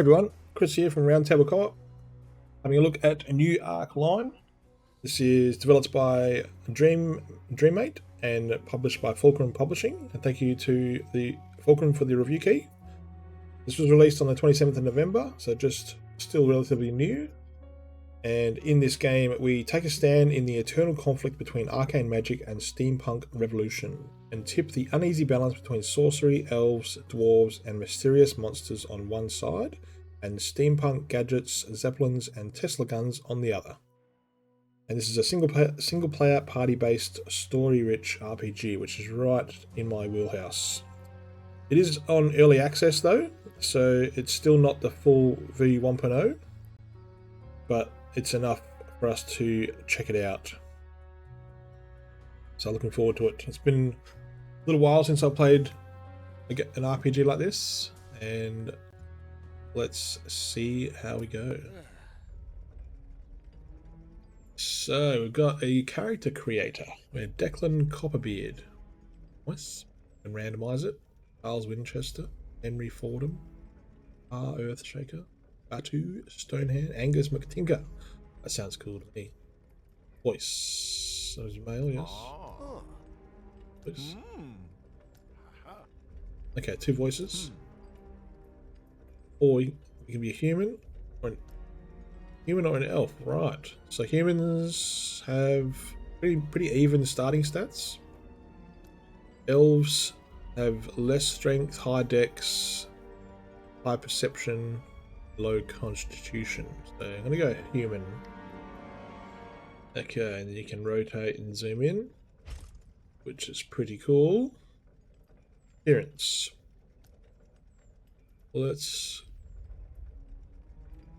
Everyone, Chris here from Roundtable Co-Op, having a look at a new Arcane. This is developed by Dreammate and published by Fulcrum Publishing. And thank you to the Fulcrum for the review key. This was released on the 27th of November, so just still relatively new. And in this game, we take a stand in the eternal conflict between arcane magic and steampunk revolution, and tip the uneasy balance between sorcery, elves, dwarves, and mysterious monsters on one side, and steampunk gadgets, zeppelins, and Tesla guns on the other. And this is a single player party-based, story-rich RPG, which is right in my wheelhouse. It is on early access though, so it's still not the full V1.0, but it's enough for us to check it out. So looking forward to it. It's been a little while since I played an RPG like this, and let's see how we go. So we've got a character creator. We're Declan Copperbeard. Nice. And randomize it. Charles Winchester, Henry Fordham, R. Earthshaker, Batu, Stonehand, Angus McTinker. That sounds cool to me. Voice. So is male, yes. Voice. Okay, two voices. Or you can be a human or an elf, right? So humans have pretty even starting stats. Elves have less strength, high dex, high perception, low constitution. So I'm gonna go human. Okay, and then you can rotate and zoom in, which is pretty cool. Appearance. Let's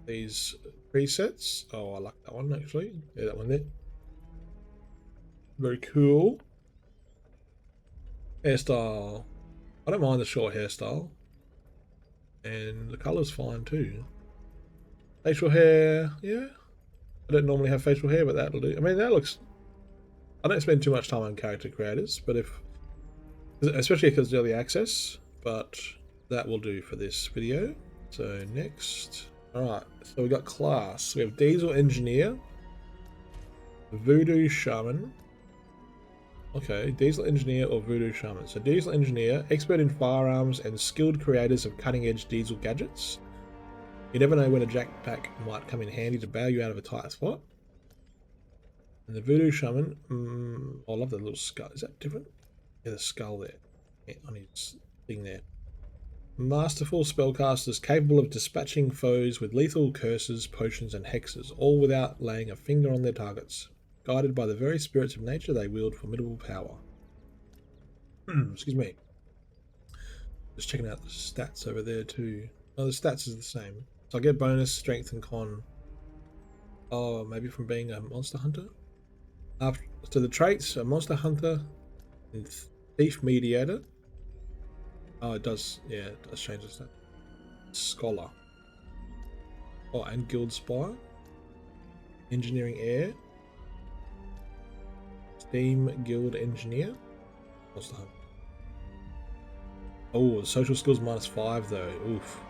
these presets. Oh, I like that one actually. Yeah, that one there. Very cool. Hairstyle. I don't mind the short hairstyle. And the colour's fine too. Facial hair, yeah. I don't normally have facial hair, but that'll do. I mean, that looks... I don't spend too much time on character creators, but especially because it's early access, but that will do for this video. So next... Alright, so we got class. We have Diesel Engineer, Voodoo Shaman. Okay, Diesel Engineer or Voodoo Shaman. So Diesel Engineer, expert in firearms and skilled creators of cutting-edge diesel gadgets. You never know when a jackpack might come in handy to bail you out of a tight spot. And the Voodoo Shaman, I love the little skull. Is that different? Yeah, the skull there. Yeah, on his thing there. Masterful spellcasters capable of dispatching foes with lethal curses, potions, and hexes, all without laying a finger on their targets. Guided by the very spirits of nature, they wield formidable power. Excuse me. Just checking out the stats over there too. Oh, the stats is the same. So I get bonus, strength, and con. Oh, maybe from being a monster hunter? So the traits, a monster hunter and thief mediator. Oh, it does, yeah, it does change the stat. Scholar. Oh, and guild spire. Engineering heir. Steam guild engineer. Monster hunter. Oh, the social skills -5 though. Oof.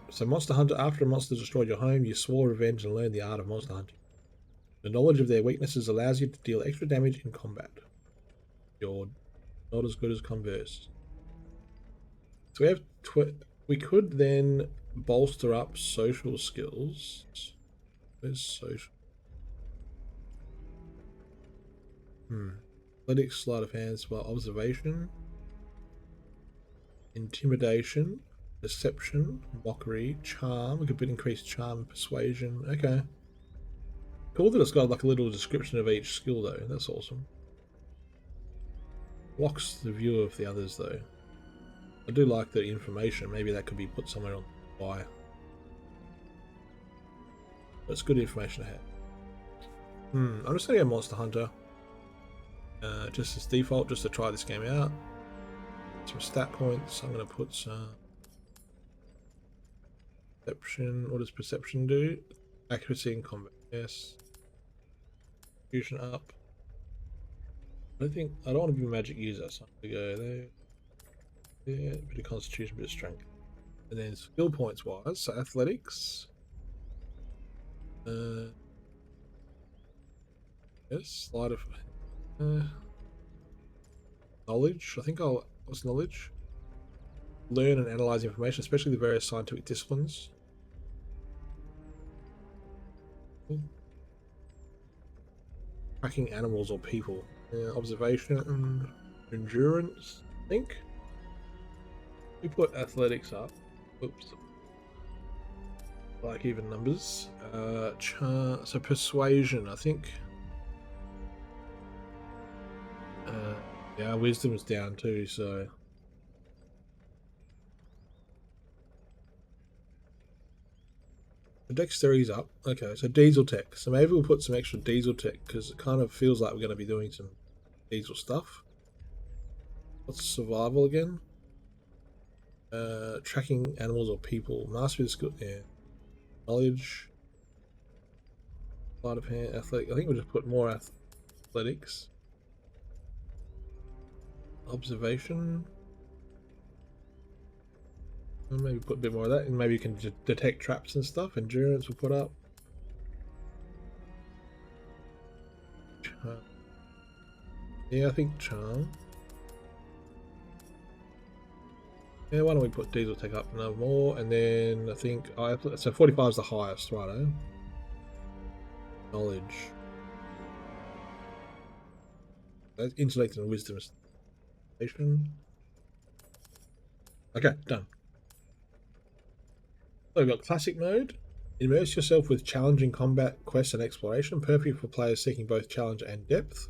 So Monster Hunter, after a monster destroyed your home, you swore revenge and learned the art of monster hunting. The knowledge of their weaknesses allows you to deal extra damage in combat. You're not as good as converse. So we have we could then bolster up social skills. Where's social? Athletics, sleight of hand, spell, observation, intimidation, deception, mockery, charm. We could increase charm and persuasion. Okay. Cool that it's got like a little description of each skill though. That's awesome. Blocks the view of the others though. I do like the information. Maybe that could be put somewhere on the wire. But it's good information to have. I'm just gonna go Monster Hunter. Just as default, just to try this game out. Some stat points. I'm gonna put some perception. What does perception do? Accuracy in combat. Yes. Fusion up. I don't want to be a magic user, so I'm gonna go there. Yeah, a bit of constitution, a bit of strength. And then skill points wise, so athletics. Yes, sleight of knowledge. I think what's knowledge? Learn and analyze information, especially the various scientific disciplines. Tracking animals or people. Observation and endurance, I think. We put athletics up. Oops. Like even numbers. So persuasion, I think. Yeah, wisdom's down too, so. The dexterity's up. Okay, so diesel tech. So maybe we'll put some extra diesel tech because it kind of feels like we're going to be doing some diesel stuff. What's survival again? Tracking animals or people. Mastery of skill. Yeah. Knowledge. Sleight of hand. Athletic. I think we'll just put more athletics. Observation. And maybe put a bit more of that. And maybe you can detect traps and stuff. Endurance we'll put up. Yeah, I think charm. Yeah, why don't we put diesel tech up no more, and then I think so 45 is the highest, righto. Knowledge. That's intellect and wisdom. Okay, done. So we've got classic mode. Immerse yourself with challenging combat, quests, and exploration, perfect for players seeking both challenge and depth.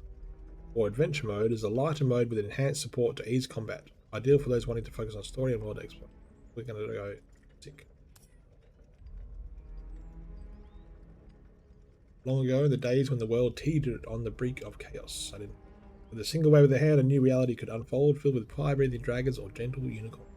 Or adventure mode is a lighter mode with enhanced support to ease combat. Ideal for those wanting to focus on story and world exploration. We're going to go sick. Long ago, in the days when the world teetered on the brink of chaos, with a single wave of the hand, a new reality could unfold, filled with fire-breathing dragons or gentle unicorns.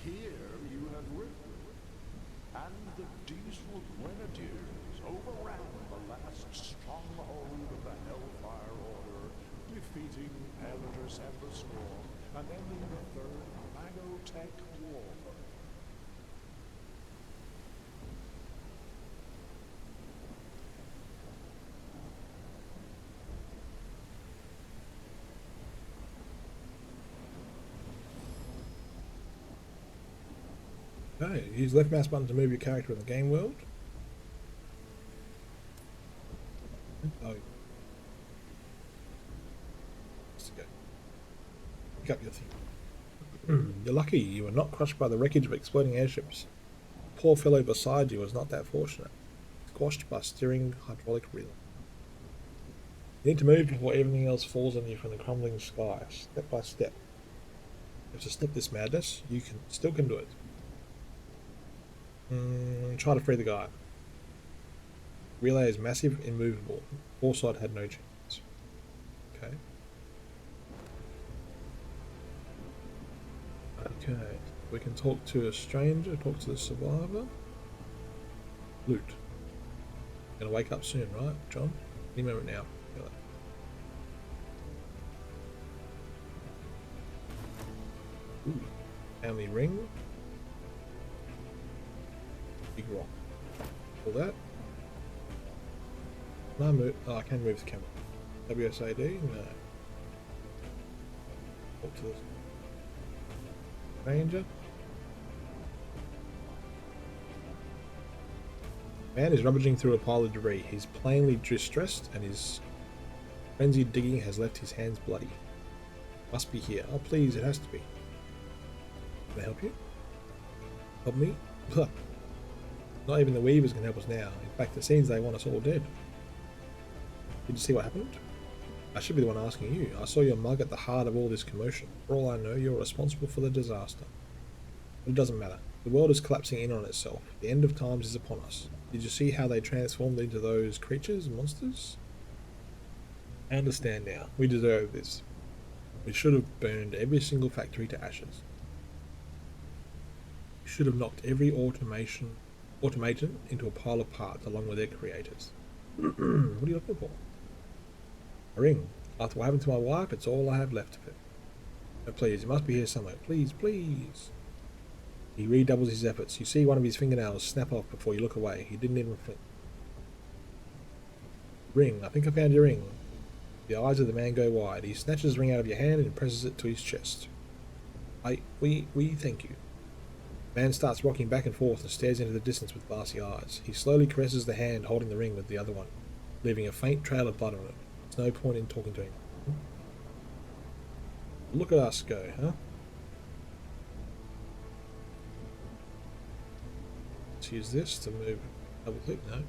Here you have written, and the diesel grenadiers overran the last stronghold of the Hellfire Order, defeating Peliters and the Storm, and ending the Third Magotech War. Okay, use left mouse button to move your character in the game world. Oh. Let's go. Pick up your thing. You're lucky you were not crushed by the wreckage of exploding airships. The poor fellow beside you was not that fortunate. Squashed by steering hydraulic reel. You need to move before everything else falls on you from the crumbling sky, step by step. If to stop this madness, you still can do it. Try to free the guy. Relay is massive, immovable. Foresight had no chance. Okay. Okay. We can talk to a stranger, talk to the survivor. Loot. Gonna wake up soon, right, John? Any moment now. Ooh. Family ring. Big rock. All that. Can I move? Oh, I can move the camera. WSAD? No. Talk to this ranger. Man is rummaging through a pile of debris. He's plainly distressed, and his frenzied digging has left his hands bloody. Must be here. Oh, please, it has to be. Can I help you? Help me? Not even the weavers can help us now. In fact, it seems they want us all dead. Did you see what happened? I should be the one asking you. I saw your mug at the heart of all this commotion. For all I know, you're responsible for the disaster. But it doesn't matter. The world is collapsing in on itself. The end of times is upon us. Did you see how they transformed into those creatures and monsters? I understand now. We deserve this. We should have burned every single factory to ashes. We should have knocked every automaton into a pile of parts along with their creators. What are you looking for? A ring. After what happened to my wife, it's all I have left of it. Oh, please, it must be here somewhere. Please, please. He redoubles his efforts. You see one of his fingernails snap off before you look away. He didn't even flinch. Ring. I think I found your ring. The eyes of the man go wide. He snatches the ring out of your hand and presses it to his chest. We thank you. The man starts rocking back and forth and stares into the distance with glassy eyes. He slowly caresses the hand holding the ring with the other one, leaving a faint trail of blood on it. There's no point in talking to him. Look at us go, huh? Let's use this to move. Double click, no.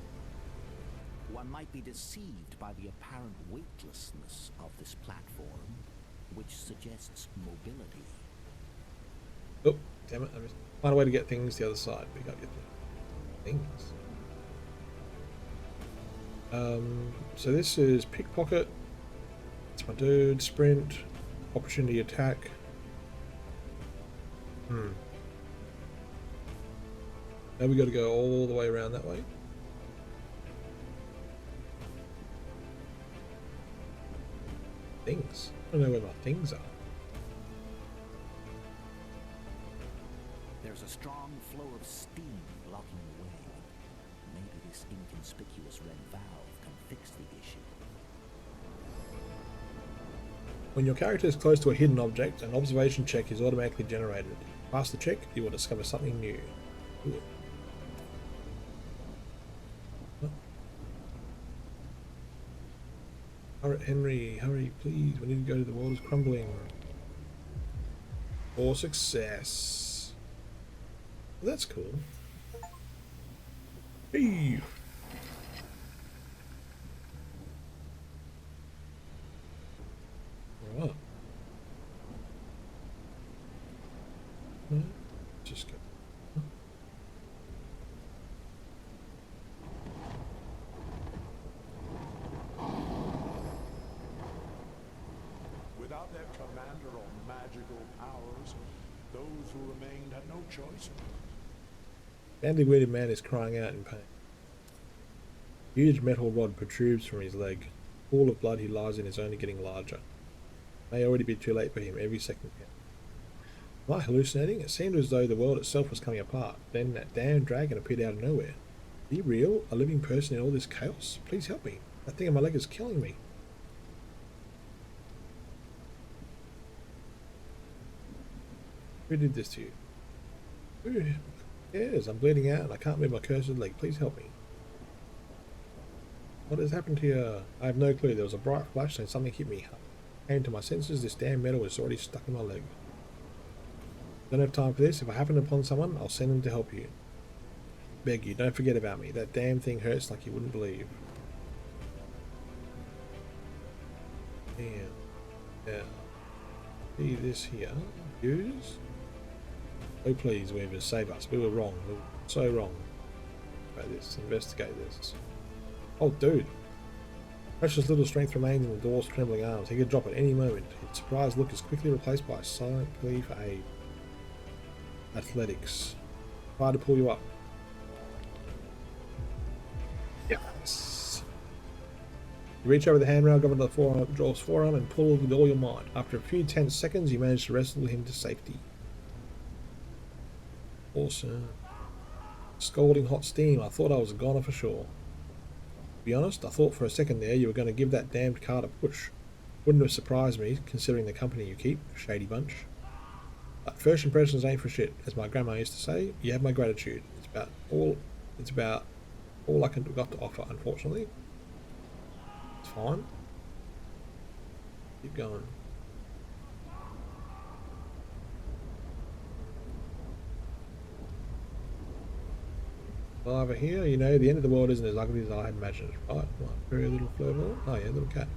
One might be deceived by the apparent weightlessness of this platform, which suggests mobility. Oh, damn it. Find a way to get things the other side. We got to get things. So this is pickpocket. It's my dude. Sprint. Opportunity attack. Now we got to go all the way around that way. Things. I don't know where my things are. There's a strong flow of steam blocking the way. Maybe this inconspicuous red valve can fix the issue. When your character is close to a hidden object, an observation check is automatically generated. Pass the check, you will discover something new. Ooh. Alright, Henry, hurry, please. We need to go to the world is crumbling. For success. Well, that's cool. Hey. Alright. Just go. Without their commander or magical powers, those who remained had no choice. Badly wounded man is crying out in pain. A huge metal rod protrudes from his leg. The pool of blood he lies in is only getting larger. It may already be too late for him. Every second counts. Am I hallucinating? It seemed as though the world itself was coming apart. Then that damn dragon appeared out of nowhere. Are you real? A living person in all this chaos? Please help me. That thing on my leg is killing me. Who did this to you? Who cares? I'm bleeding out and I can't move my cursed leg. Please help me. What has happened here? I have no clue. There was a bright flash and something hit me. I came to my senses. This damn metal is already stuck in my leg. Don't have time for this. If I happen upon someone, I'll send them to help you. Beg you, don't forget about me. That damn thing hurts like you wouldn't believe. Yeah. See this here. Use. Oh please, Weavers, save us. We were wrong. We were so wrong. About this. Investigate this. Oh dude. Precious little strength remains in the dwarf's trembling arms. He could drop at any moment. His surprised look is quickly replaced by a silent plea for aid. Athletics. Try to pull you up. Yes. You reach over the handrail, grab onto the dwarf's forearm, and pull with all your might. After a few tense seconds, you manage to wrestle him to safety. Awesome. Scalding hot steam. I thought I was a goner for sure. To be honest, I thought for a second there you were going to give that damned cart a push. Wouldn't have surprised me, considering the company you keep. Shady bunch. But first impressions ain't for shit. As my grandma used to say, you have my gratitude. It's about all I got to offer, unfortunately. It's fine. Keep going. Well, over here, you know, the end of the world isn't as ugly as I had imagined. Right, what? Very little flowball. Oh yeah, little cat.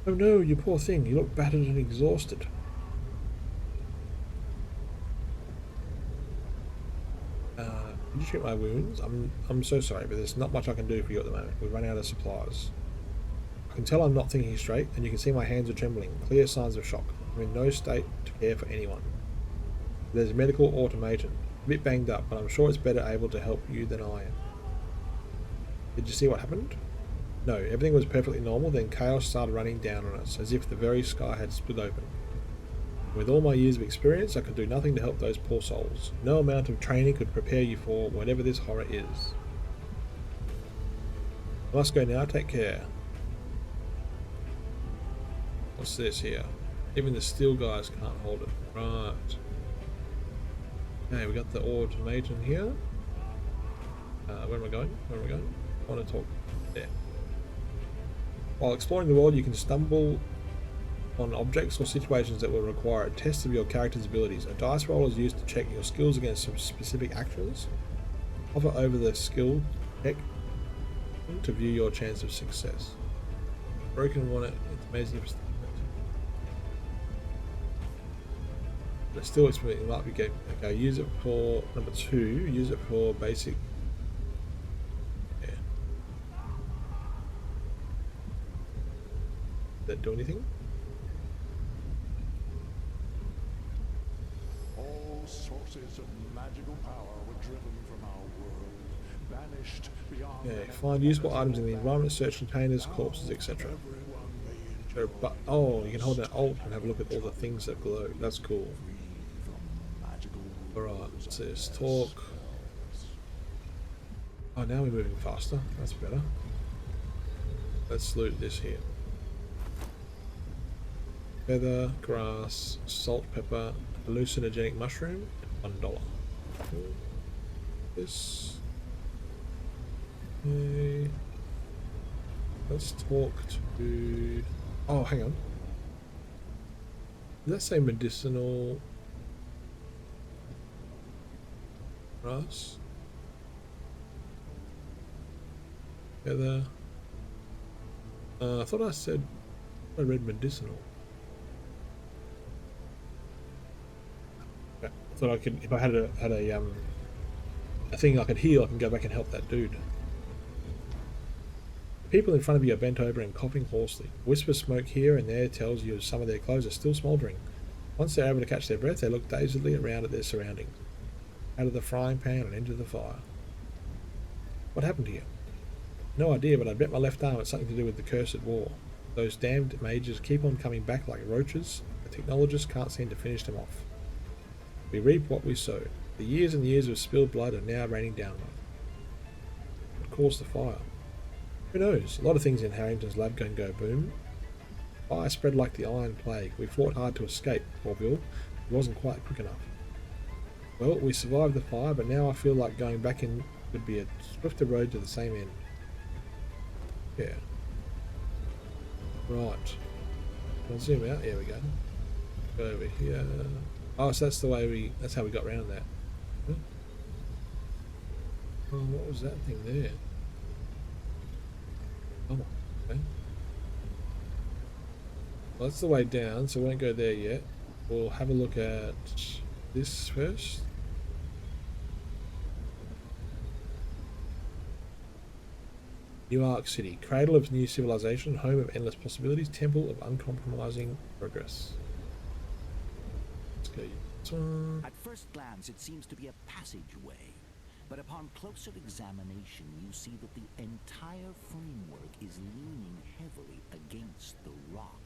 Oh no, you poor thing. You look battered and exhausted. Did you treat my wounds? I'm so sorry, but there's not much I can do for you at the moment. We've run out of supplies. I can tell I'm not thinking straight, and you can see my hands are trembling. Clear signs of shock. I'm in no state to care for anyone. There's a medical automaton. A bit banged up, but I'm sure it's better able to help you than I am. Did you see what happened? No, everything was perfectly normal, then chaos started running down on us, as if the very sky had split open. With all my years of experience, I could do nothing to help those poor souls. No amount of training could prepare you for whatever this horror is. I must go now, take care. What's this here? Even the steel guys can't hold it. Right. Okay, we got the automaton here. Where am I going? Where am I going? I want to talk there. While exploring the world, you can stumble on objects or situations that will require a test of your character's abilities. A dice roll is used to check your skills against some specific actions. Hover over the skill check to view your chance of success. Broken one, it's amazing if it's but still it might be good. Okay, use it for number 2, use it for basic. Yeah. Did that do anything? All sources of magical power were driven from our world, banished beyond. Yeah, find useful items in the environment, search containers, corpses, etc. But oh, you can hold that alt and have a look at all the things that glow. That's cool. Alright, what's this? Talk. Oh, now we're moving faster. That's better. Let's loot this here. Feather, grass, salt, pepper, hallucinogenic mushroom, $1. This. Okay. Let's talk to. Oh, hang on. Does that say medicinal grass? Feather. I thought I read medicinal. I thought I could, if I had a thing I could heal, I can go back and help that dude. The people in front of you are bent over and coughing hoarsely. Whisper smoke here and there tells you some of their clothes are still smouldering. Once they're able to catch their breath, they look dazedly around at their surroundings. Out of the frying pan and into the fire. What happened to you? No idea, but I bet my left arm had something to do with the cursed war. Those damned mages keep on coming back like roaches. The technologists can't seem to finish them off. We reap what we sow. The years and years of spilled blood are now raining down on us. What caused the fire? Who knows? A lot of things in Harrington's lab can go boom. Fire spread like the Iron Plague. We fought hard to escape, poor Bill. It wasn't quite quick enough. Well, we survived the fire, but now I feel like going back in would be a swifter road to the same end. Yeah. Right. I'll zoom out. Here we go. Go over here. Oh, so that's the way that's how we got around that. Huh? Oh, what was that thing there? Oh, okay. Well, that's the way down, so we won't go there yet. We'll have a look at this first. New Ark City, cradle of new civilization, home of endless possibilities, temple of uncompromising progress. Let's go this one. At first glance, it seems to be a passageway, but upon closer examination, you see that the entire framework is leaning heavily against the rock.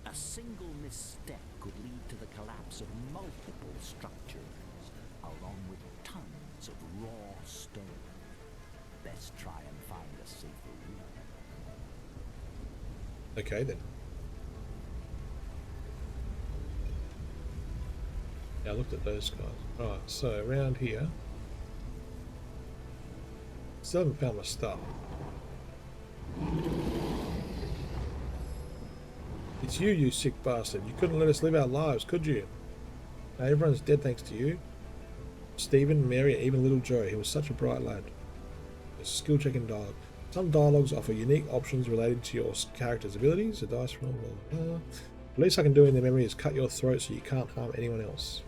A single misstep could lead to the collapse of multiple structures, along with tons of raw stone. Let's try and find a safer route. Okay then. Yeah, I looked at those guys. Right, so around here. Still haven't found my stuff. It's you, you sick bastard. You couldn't let us live our lives, could you? Now everyone's dead thanks to you. Stephen, Mary, and even little Joe. He was such a bright lad. A skill checking dialogue. Some dialogues offer unique options related to your character's abilities. A dice roll, blah, blah, blah. The least I can do in the memory is cut your throat so you can't harm anyone else.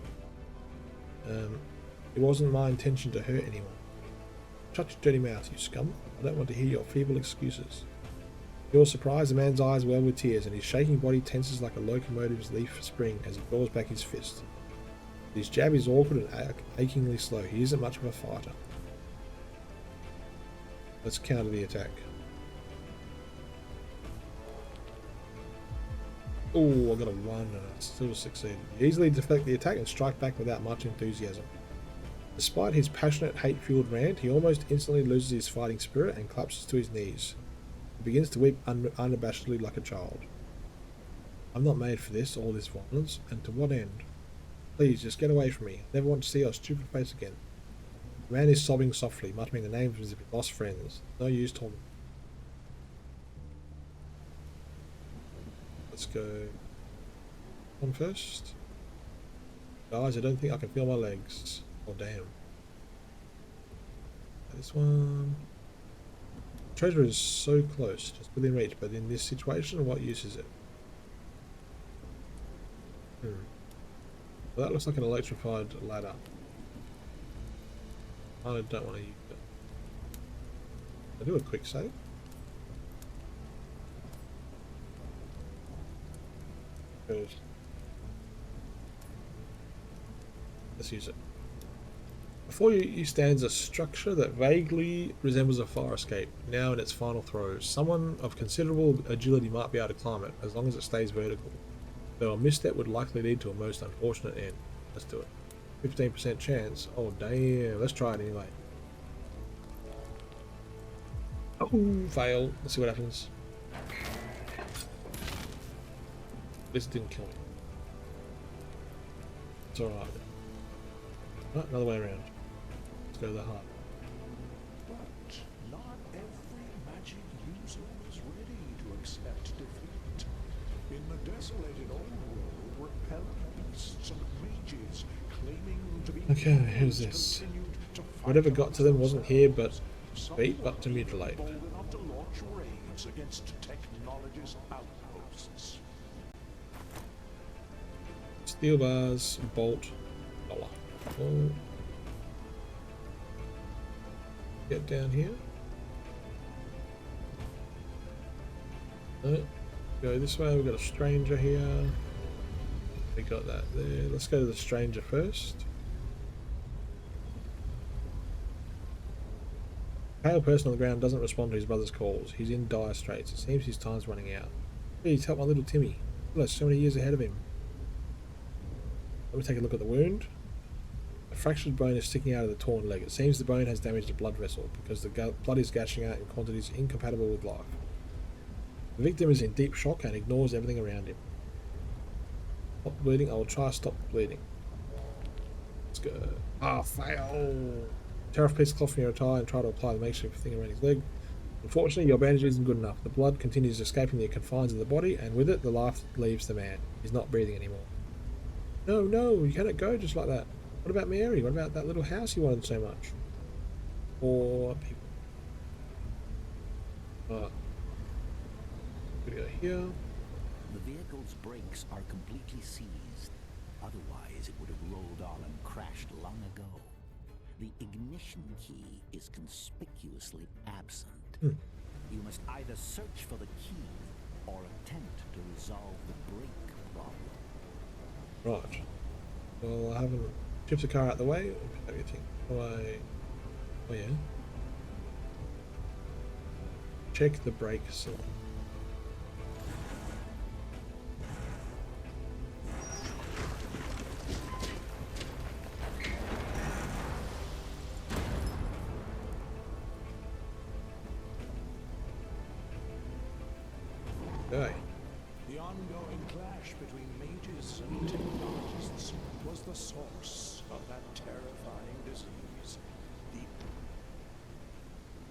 It wasn't my intention to hurt anyone. Shut your dirty mouth, you scum. I don't want to hear your feeble excuses. To your surprise, the man's eyes well with tears, and his shaking body tenses like a locomotive's leaf spring as he draws back his fist. His jab is awkward and achingly slow. He isn't much of a fighter. Let's counter the attack. Oh, I got a 1 and I still succeeded. You easily deflect the attack and strike back without much enthusiasm. Despite his passionate, hate-fueled rant, he almost instantly loses his fighting spirit and collapses to his knees. He begins to weep unabashedly like a child. I'm not made for this, all this violence, and to what end? Please, just get away from me. I never want to see your stupid face again. The man is sobbing softly, muttering the names of his lost friends. No use talking. Let's go on first. Guys, I don't think I can feel my legs. Oh, damn. This one. Treasure is so close, just within reach, but in this situation, what use is it? Well, that looks like an electrified ladder. I don't want to use it. I'll do a quick save. Good. Let's use it. Before you stands a structure that vaguely resembles a fire escape, now in its final throes. Someone of considerable agility might be able to climb it, as long as it stays vertical. Though a misstep would likely lead to a most unfortunate end. Let's do it. 15% chance. Oh damn, let's try it anyway. Oh, fail. Let's see what happens. This didn't kill me. It's alright. Right, another way around. Let's go to the heart. But not every magic user is ready to accept defeat. In the desolated old world, repellent beasts and mages claiming to be Okay, who's this? Whatever got to them wasn't here but beat, but to mutilate. bold enough to launch raids against technology's outposts. Steel bars, bolt, dollar. Oh. Get down here. No, go this way. We've got a stranger here. We got that there. Let's go to the stranger first. Pale person on the ground doesn't respond to his brother's calls. He's in dire straits. It seems his time's running out. Please help my little Timmy. Still has so many years ahead of him. Let me take a look at the wound. A fractured bone is sticking out of the torn leg. It seems the bone has damaged a blood vessel because the blood is gushing out in quantities incompatible with life. The victim is in deep shock and ignores everything around him. Stop bleeding. I will try to stop bleeding. Let's go. Ah, fail. Tear off a piece of cloth from your attire and try to apply the makeshift thing around his leg. Unfortunately, your bandage isn't good enough. The blood continues escaping the confines of the body, and with it, the life leaves the man. He's not breathing anymore. No, no, you cannot go just like that. What about Mary? What about that little house you wanted so much? Poor people. We go here. The vehicle's brakes are completely seized. Otherwise, it would have rolled on and crashed long ago. The ignition key is conspicuously absent. You must either search for the key or attempt to resolve the brake problem. Right. Well, I haven't tipped the car out the way. Everything. Oh yeah. Check the brake cylinder. Okay. The ongoing clash between mages and technologists was the source of that terrifying disease.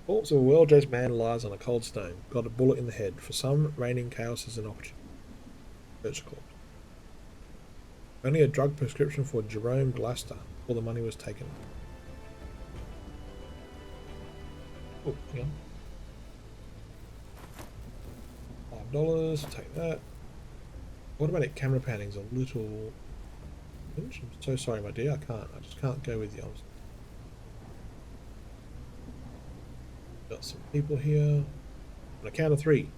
Corpse of a well-dressed man lies on a cold stone. Got a bullet in the head. For some, reigning chaos is an opportunity. Search the corpse. Only a drug prescription for Jerome Glaster. All the money was taken. Oh, hang on. $5. Take that. Automatic camera panning's a little. I'm so sorry, my dear. I just can't go with you. Got some people here. On a count of 3.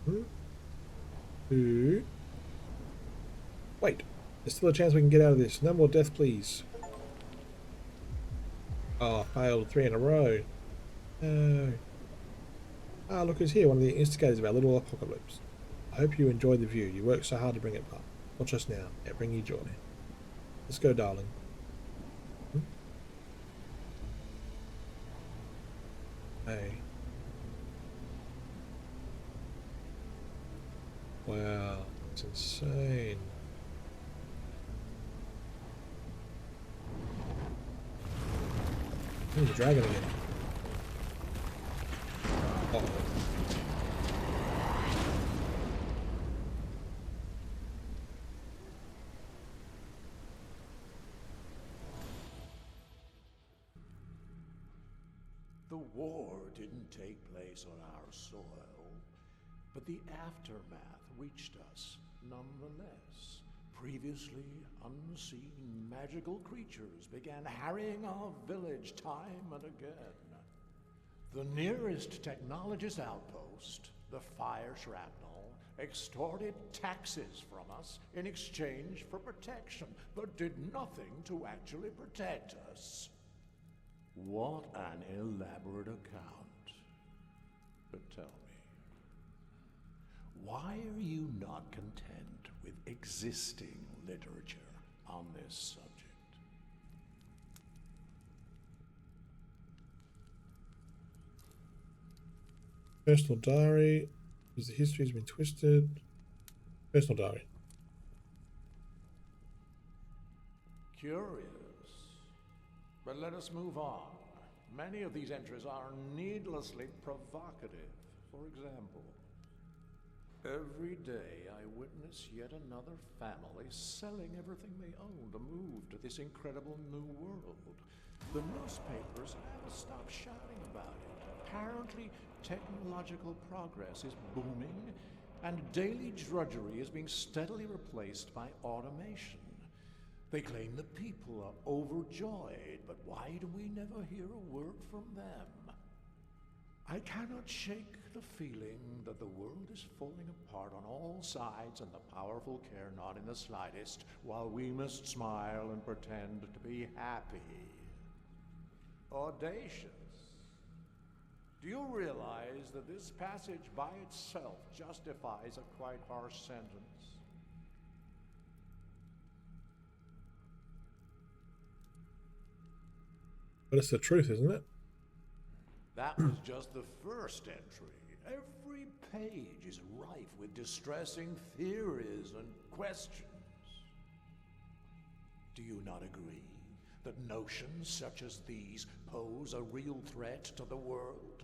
1, 2. Wait. There's still a chance we can get out of this. No more death, please. Oh, failed 3 in a row. No. Ah, look who's here. One of the instigators of our little apocalypse. I hope you enjoyed the view. You worked so hard to bring it up. Watch us now. It bring you joy. Let's go, darling. Hey. Wow, it's insane. There's a dragon again. Uh-oh. The war didn't take place on our soil, but the aftermath reached us nonetheless. Previously unseen magical creatures began harrying our village time and again. The nearest technologist outpost, the fire shrapnel, extorted taxes from us in exchange for protection, but did nothing to actually protect us. What an elaborate account. But tell me, why are you not content with existing literature on this subject? Personal diary. Because the history has been twisted. Personal diary. Curious. But let us move on. Many of these entries are needlessly provocative. For example, every day I witness yet another family selling everything they own to move to this incredible new world. The newspapers haven't stopped shouting about it. Apparently, technological progress is booming, and daily drudgery is being steadily replaced by automation. They claim the people are overjoyed, but why do we never hear a word from them? I cannot shake the feeling that the world is falling apart on all sides and the powerful care not in the slightest, while we must smile and pretend to be happy. Audacious. Do you realize that this passage by itself justifies a quite harsh sentence? But it's the truth, isn't it? That was just the first entry. Every page is rife with distressing theories and questions. Do you not agree that notions such as these pose a real threat to the world?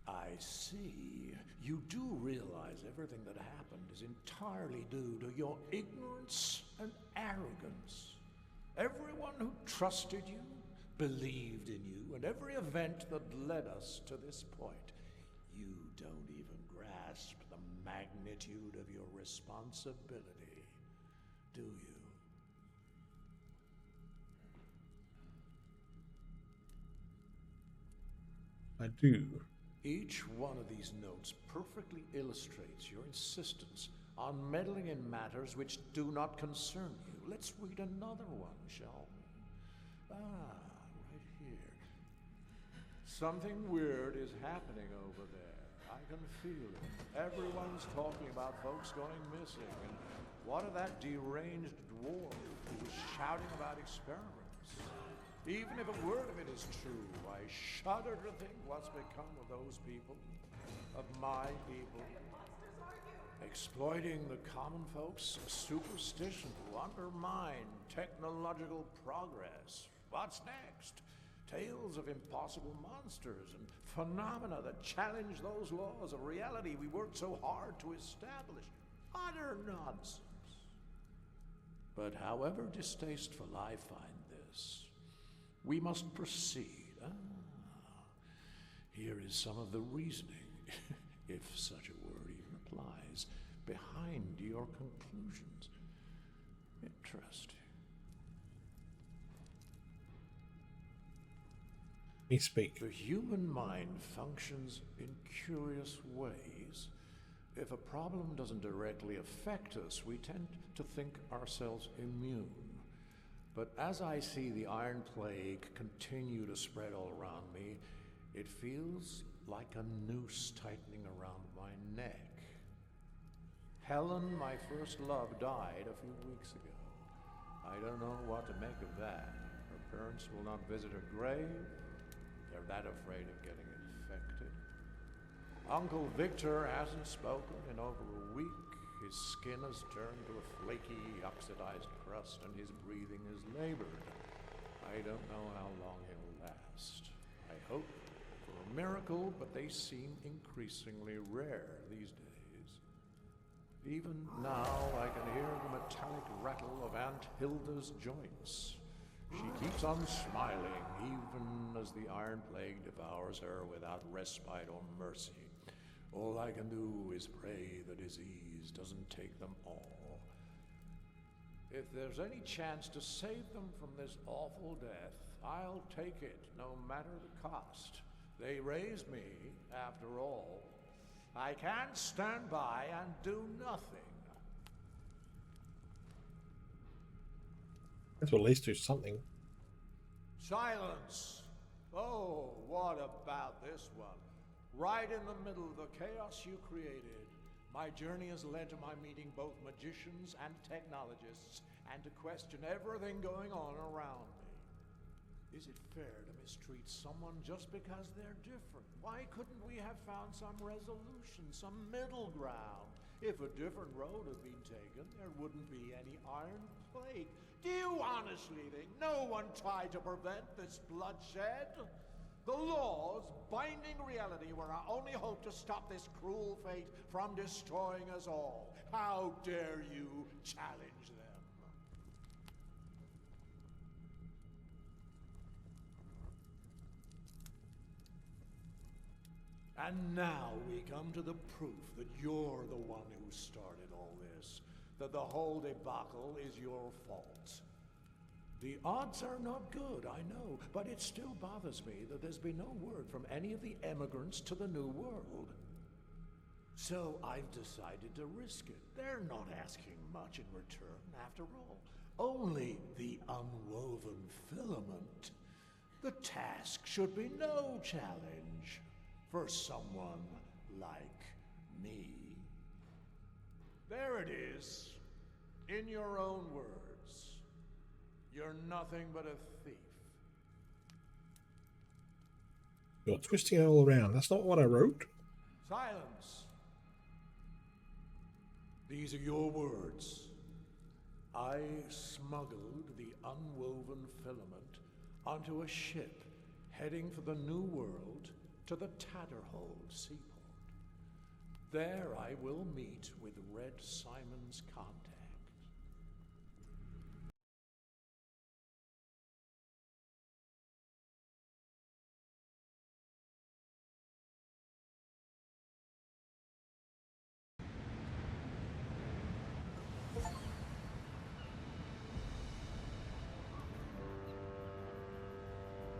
I see. You do realize everything that happened is entirely due to your ignorance and arrogance. Everyone who trusted you, believed in you, and every event that led us to this point, you don't even grasp the magnitude of your responsibility, do you? I do. Each one of these notes perfectly illustrates your insistence on meddling in matters which do not concern you. Let's read another one, shall we? Right here. Something weird is happening over there. I can feel it. Everyone's talking about folks going missing. And what of that deranged dwarf who was shouting about experiments? Even if a word of it is true, I shudder to think what's become of those people, of my people. Exploiting the common folks' superstition to undermine technological progress. What's next? Tales of impossible monsters and phenomena that challenge those laws of reality we worked so hard to establish. Utter nonsense. But however distasteful I find this, we must proceed. Here is some of the reasoning, if such a word even applies, behind your conclusions. Interesting. Me speak. The human mind functions in curious ways. If a problem doesn't directly affect us, we tend to think ourselves immune. But as I see the Iron Plague continue to spread all around me, it feels like a noose tightening around my neck. Helen, my first love, died a few weeks ago. I don't know what to make of that. Her parents will not visit her grave. They're that afraid of getting infected. Uncle Victor hasn't spoken in over a week. His skin has turned to a flaky, oxidized crust, and his breathing is labored. I don't know how long he'll last. I hope for a miracle, but they seem increasingly rare these days. Even now, I can hear the metallic rattle of Aunt Hilda's joints. She keeps on smiling, even as the Iron Plague devours her without respite or mercy. All I can do is pray the disease doesn't take them all. If there's any chance to save them from this awful death, I'll take it, no matter the cost. They raised me, after all. I can't stand by and do nothing. Let's at least do something. Silence! Oh, what about this one? Right in the middle of the chaos you created, my journey has led to my meeting both magicians and technologists, and to question everything going on around me. Is it fair to mistreat someone just because they're different? Why couldn't we have found some resolution, some middle ground? If a different road had been taken, there wouldn't be any Iron Plague. Do you honestly think no one tried to prevent this bloodshed? The laws binding reality were our only hope to stop this cruel fate from destroying us all. How dare you challenge them? And now we come to the proof that you're the one who started all this, that the whole debacle is your fault. The odds are not good, I know, but it still bothers me that there's been no word from any of the emigrants to the New World. So I've decided to risk it. They're not asking much in return, after all. Only the unwoven filament. The task should be no challenge for someone like me. There it is, in your own words. You're nothing but a thief. You're twisting it all around. That's not what I wrote. Silence. These are your words. I smuggled the unwoven filament onto a ship heading for the New World to the Tatterhold seaport. There I will meet with Red Simon's contact.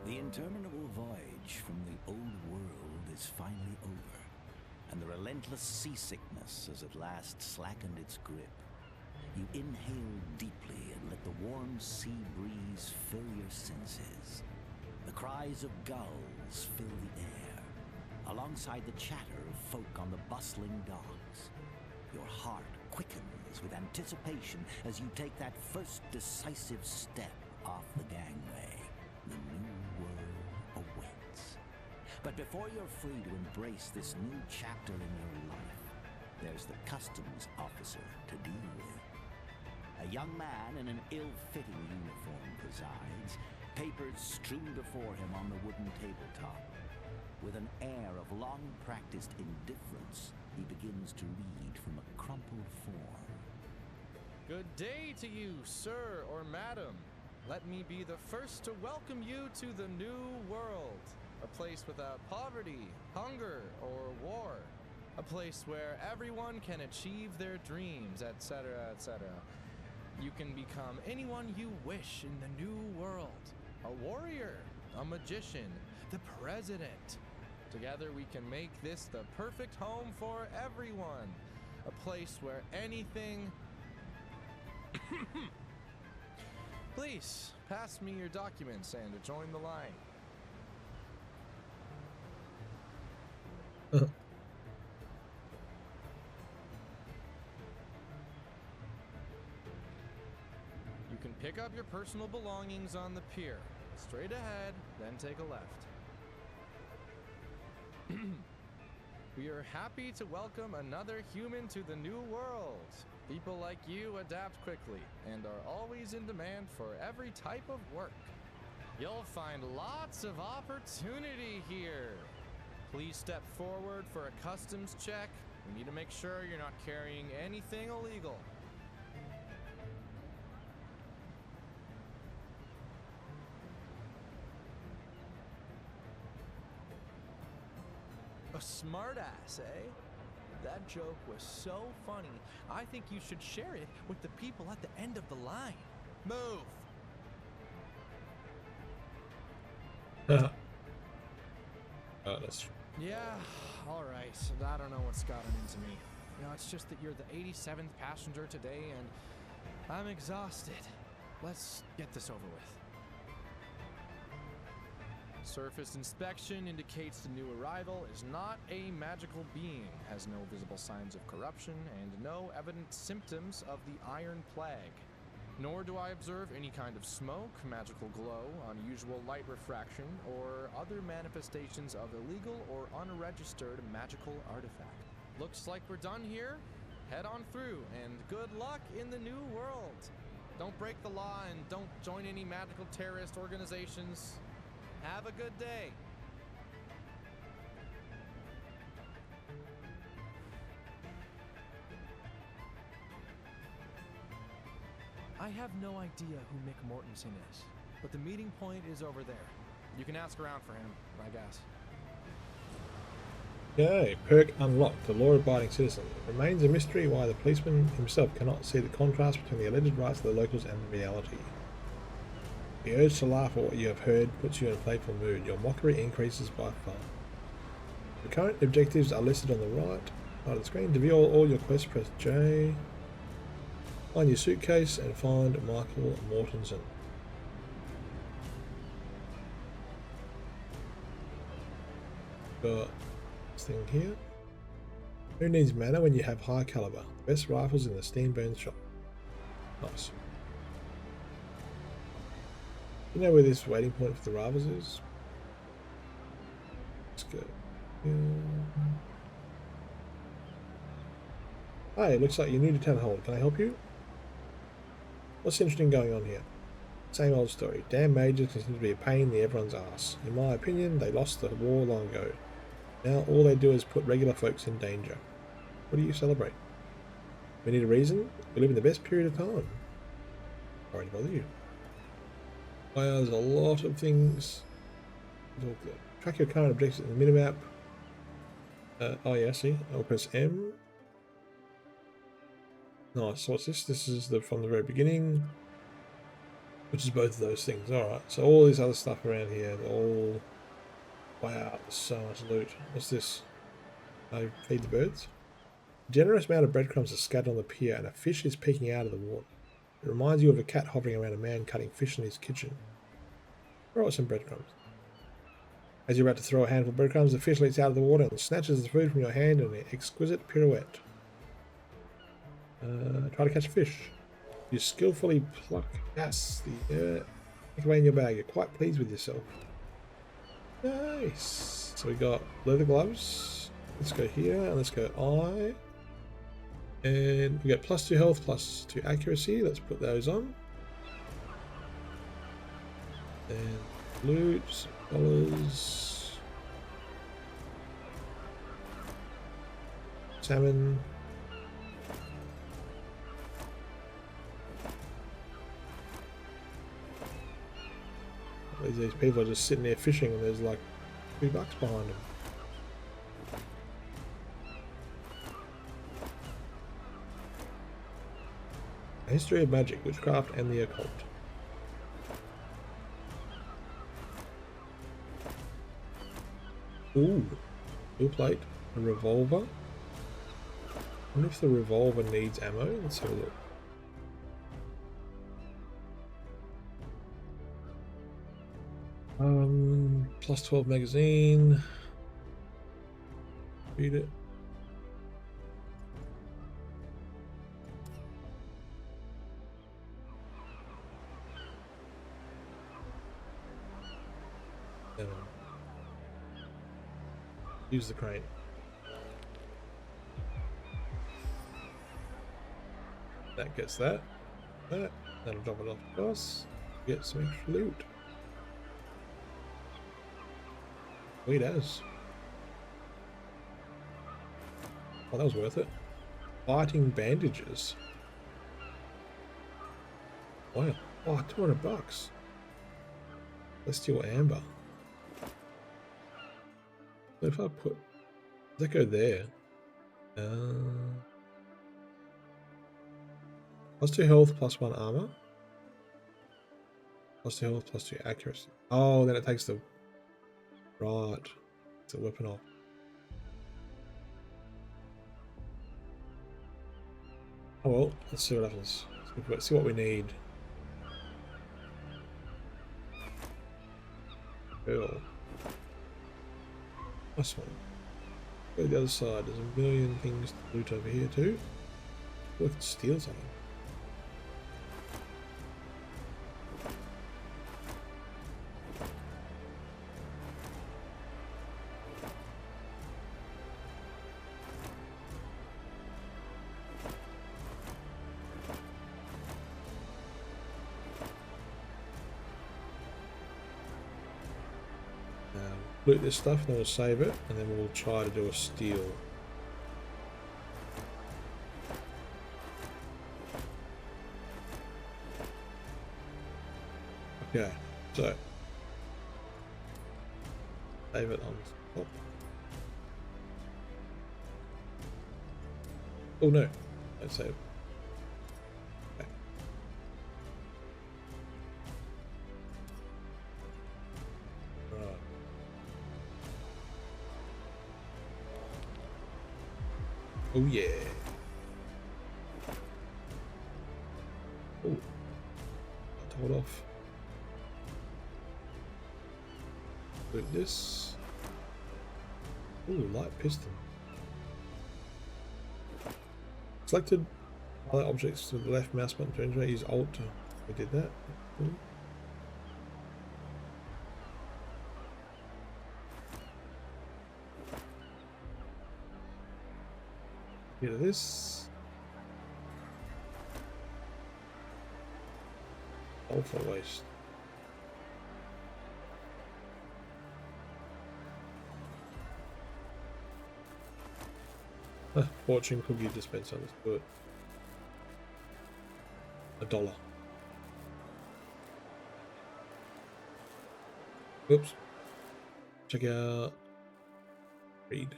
The interminable voyage from the old world is finally over, and the relentless seasickness has at last slackened its grip. You inhale deeply and let the warm sea breeze fill your senses. The cries of gulls fill the air, alongside the chatter of folk on the bustling docks. Your heart quickens with anticipation as you take that first decisive step off the gangway. The new world awaits. But before you're free to embrace this new chapter in your life, there's the customs officer to deal with. A young man in an ill-fitting uniform presides, papers strewn before him on the wooden tabletop. With an air of long-practiced indifference, he begins to read from a crumpled form. Good day to you, sir or madam. Let me be the first to welcome you to the new world. A place without poverty, hunger, or war. A place where everyone can achieve their dreams, etc., etc. You can become anyone you wish in the new world. A warrior, a magician, the president. Together we can make this the perfect home for everyone. A place where anything... Please, pass me your documents and join the line. You can pick up your personal belongings on the pier. Straight ahead, then take a left. We are happy to welcome another human to the new world. People like you adapt quickly and are always in demand for every type of work. You'll find lots of opportunity here. Please step forward for a customs check. We need to make sure you're not carrying anything illegal. A smartass, eh? That joke was so funny, I think you should share it with the people at the end of the line. Move! That's Yeah, alright. I don't know what's gotten into me. You know, it's just that you're the 87th passenger today and I'm exhausted. Let's get this over with. Surface inspection indicates the new arrival is not a magical being, has no visible signs of corruption, and no evident symptoms of the Iron Plague. Nor do I observe any kind of smoke, magical glow, unusual light refraction, or other manifestations of illegal or unregistered magical artifact. Looks like we're done here. Head on through, and good luck in the new world. Don't break the law and don't join any magical terrorist organizations. Have a good day. I have no idea who Mick Mortensen is, but the meeting point is over there. You can ask around for him, I guess. okay. Perk unlocked. The law-abiding citizen. It remains a mystery why the policeman himself cannot see the contrast between the alleged rights of the locals and the reality. The urge to laugh at what you have heard puts you in a playful mood. Your mockery increases by far. The current objectives are listed on the right side of the screen. To view all your quests, press J. Find your suitcase and find Michael Mortensen. Got this thing here. Who needs mana when you have high caliber? Best rifles in the Steampunk shop. Nice. You know where this waiting point for the rivals is? Let's go. Hey, looks like you need a town hall. Can I help you? What's interesting going on here? Same old story. Damn mages continue to be a pain in everyone's ass. In my opinion, they lost the war long ago. Now all they do is put regular folks in danger. What do you celebrate? We need a reason? We live in the best period of time. Sorry to bother you. There's a lot of things. Track your current objectives in the minimap. Oh yeah, see. I'll press M. Nice. So what's this? This is from the very beginning, which is both of those things. Alright, so all this other stuff around here, all... Wow, there's so much loot. What's this? I feed the birds. A generous amount of breadcrumbs are scattered on the pier and a fish is peeking out of the water. It reminds you of a cat hovering around a man cutting fish in his kitchen. Throw out some breadcrumbs. As you're about to throw a handful of breadcrumbs, the fish leaps out of the water and snatches the food from your hand in an exquisite pirouette. Try to catch a fish. You skillfully pluck the take away in your bag. You're quite pleased with yourself. Nice. So we got leather gloves. Let's go here and let's go I. And we get +2 health, +2 accuracy. Let's put those on. And loot, dollars. Salmon. These people are just sitting there fishing and there's like $2 behind them. A history of magic, witchcraft, and the occult. Ooh, blue plate, a revolver. I wonder if the revolver needs ammo. Let's have a look. Plus 12 magazine. Read it. Use the crane. That gets that. That'll drop it off to us. Get some extra loot. Sweet as. Oh, that was worth it. Fighting bandages. Wow. Oh, $200. Let's steal amber. So if I put, does that go there? Plus 2 health, plus 1 armor. Plus 2 health, plus 2 accuracy. Oh, then it takes the, right, it's a weapon off. Oh well, let's see what happens. Let's see what we need. Cool. Nice one. Go to the other side. There's a million things to loot over here too. We can steal something. Loot this stuff and then we'll save it and then we'll try to do a steal. Okay, so save it on top. Oh no, don't save. Okay. Right. Oh yeah. Oh, hold off. Loot this. Ooh, light piston. Selected other objects with the left mouse button to enter. Use Alt to. We did that. Cool. Get this. Alpha waste. Fortune cookie dispenser. Let's do it. $1. Oops. Check out. Read.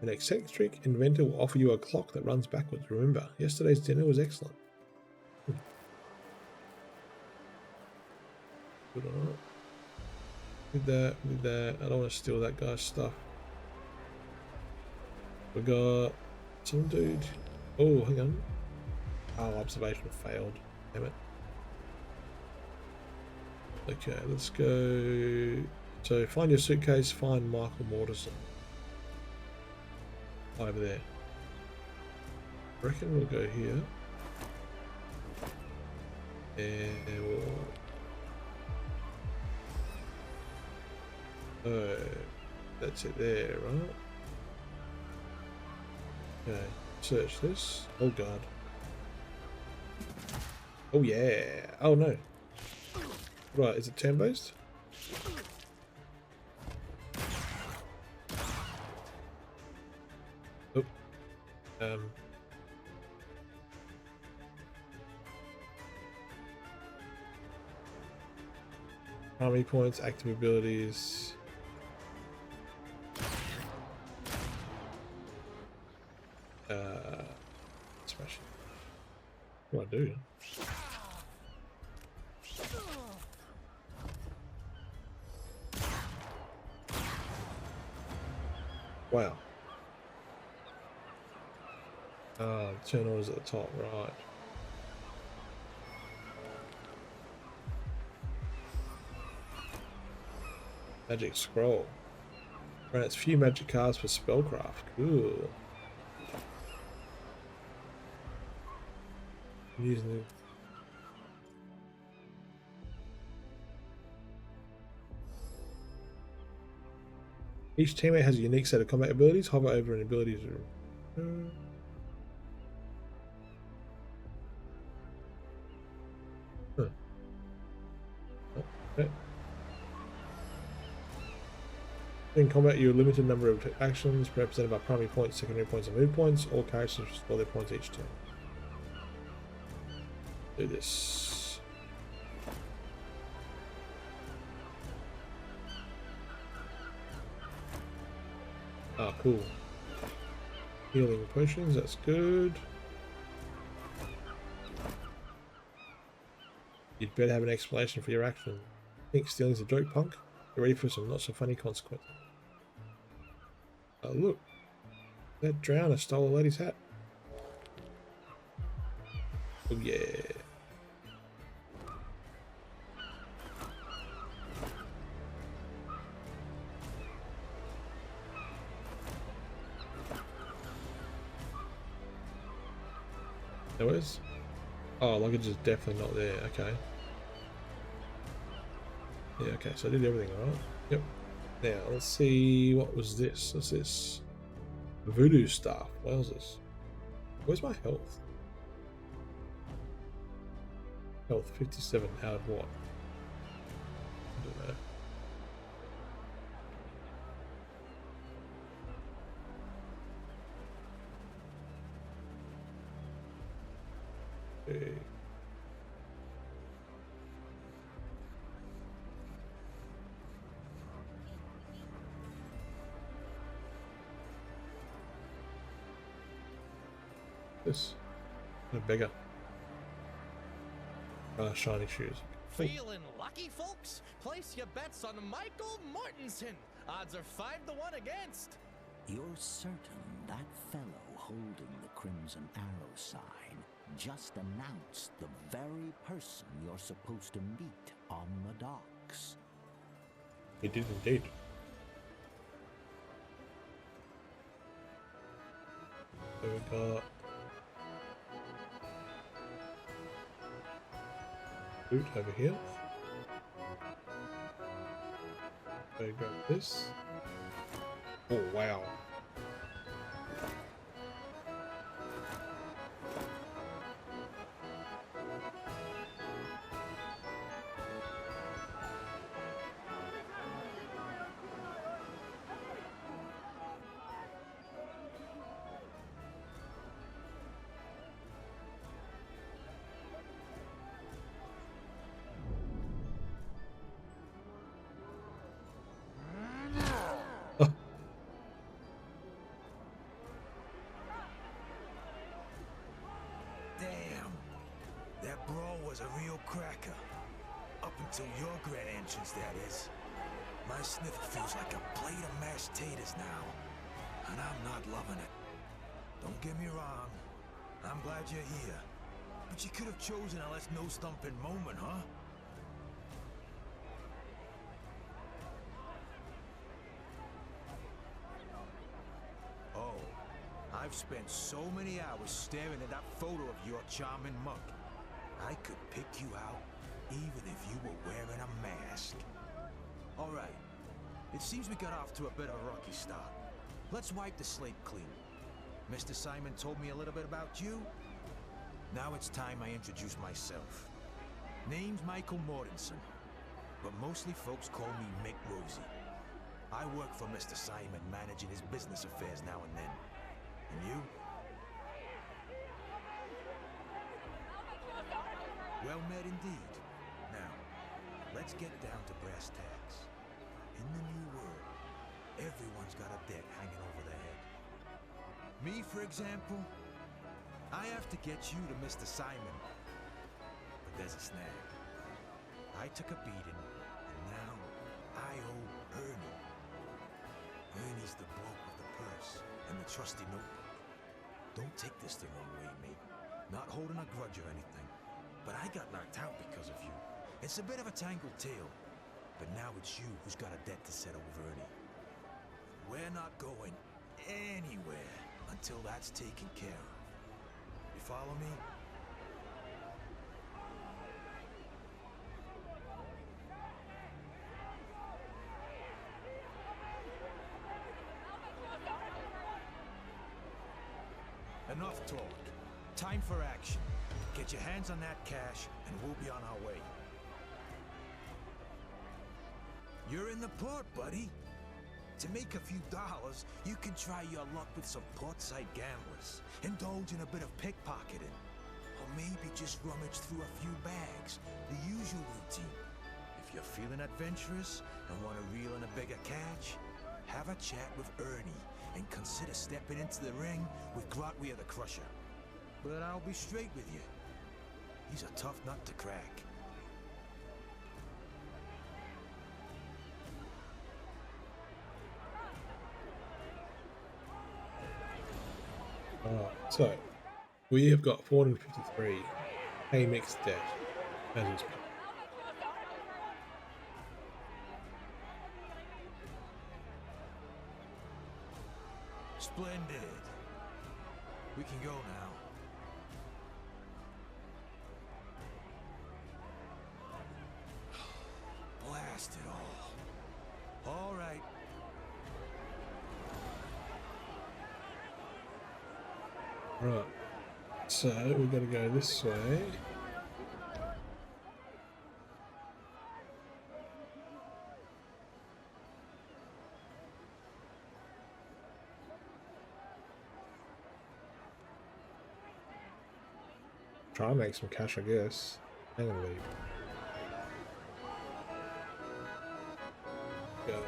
An eccentric inventor will offer you a clock that runs backwards. Remember, yesterday's dinner was excellent. Good on it. With that. I don't want to steal that guy's stuff. We got some dude. Oh, hang on. Oh, observation failed. Damn it. Okay, let's go. So find your suitcase, find Michael Mortison. Over there. I reckon we'll go here. And we'll... Oh, that's it there, right? Okay, search this. Oh god. Oh yeah. Oh no. Right, is it turn-based? Oh. Army points, active abilities. Smash it. What do I do? Wow. Turn orders at the top, right. Magic scroll. Grants few magic cards for spellcraft. Cool. Using each teammate has a unique set of combat abilities. Hover over an ability to. Okay. In combat, you have a limited number of actions represented by primary points, secondary points, and move points. All characters restore their points each turn. Do this. Ah, cool. Healing potions, that's good. You'd better have an explanation for your action. Think stealing's a joke, punk? Get ready for some not so funny consequences. Oh, look. That drowner stole a lady's hat. Oh, yeah. There is? Oh, luggage is definitely not there. Okay. Yeah, okay, so I did everything right. Yep. Now, let's see, what was this? What's this? Voodoo staff. What else is this? Where's my health? Health 57 out of what? I don't know. Okay. This. A beggar. Shiny shoes. Feeling lucky, folks? Place your bets on Michael Mortensen. Odds are 5-1 against. You're certain that fellow holding the Crimson Arrow sign just announced the very person you're supposed to meet on the docks? He did indeed. So we got loot over here. So we got this. Oh wow. Was a real cracker. Up until your grand entrance, that is. My sniffer feels like a plate of mashed taters now. And I'm not loving it. Don't get me wrong. I'm glad you're here. But you could have chosen a less no-stumping moment, huh? Oh, I've spent so many hours staring at that photo of your charming monk. I could pick you out, even if you were wearing a mask. All right. It seems we got off to a bit of a rocky start. Let's wipe the slate clean. Mr. Simon told me a little bit about you. Now it's time I introduce myself. Name's Michael Mortensen. but mostly folks call me Mick Rosie. I work for Mr. Simon, managing his business affairs now and then. And you? Well met indeed. Now, let's get down to brass tacks. In the new world, everyone's got a debt hanging over their head. Me, for example, I have to get you to Mr. Simon. But there's a snag. I took a beating, and now I owe Ernie. Ernie's the bloke with the purse and the trusty notebook. Don't take this the wrong way, mate. Not holding a grudge or anything. But I got knocked out because of you. It's a bit of a tangled tale. But now it's you who's got a debt to settle with Ernie. We're not going anywhere until that's taken care of. You follow me? Enough talk. Time for action. Get your hands on that cash, and we'll be on our way. You're in the port, buddy. To make a few dollars, you can try your luck with some portside gamblers. Indulge in a bit of pickpocketing. Or maybe just rummage through a few bags. The usual routine. If you're feeling adventurous and want to reel in a bigger catch, have a chat with Ernie and consider stepping into the ring with Glotwir the Crusher. But I'll be straight with you. He's a tough nut to crack. Alright, so we have got 453 K-Mix debt as is. Splendid. We can go now. Blast it all. All right. Right, so we're going to go this way. Try and make some cash, I guess. I'm gonna leave. Go.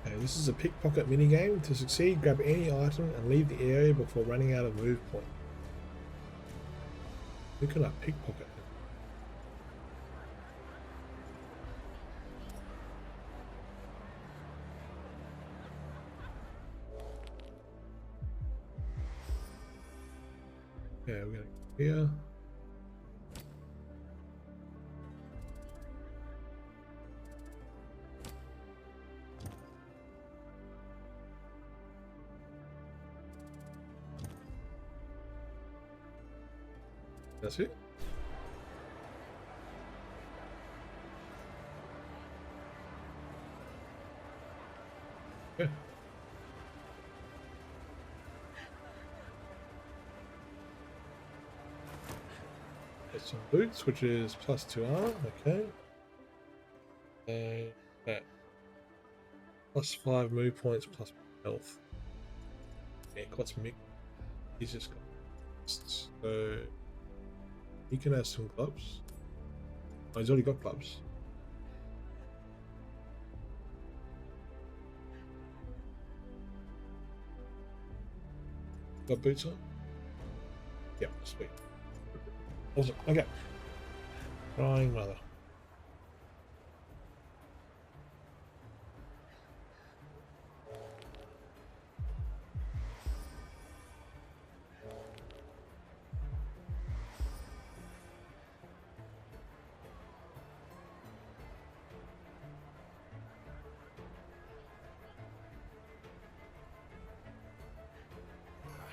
Okay, this is a pickpocket minigame. To succeed, grab any item and leave the area before running out of move point. Who can I pickpocket? Yeah, we're gonna go here. That's it. Yeah. Get some boots, which is +2 armor. Okay. And that +5 move points plus health. Yeah, cosmic. He's just got. So he can have some gloves. Oh, he's already got gloves. Got boots on? Yeah, sweet. Awesome. Okay. Crying mother.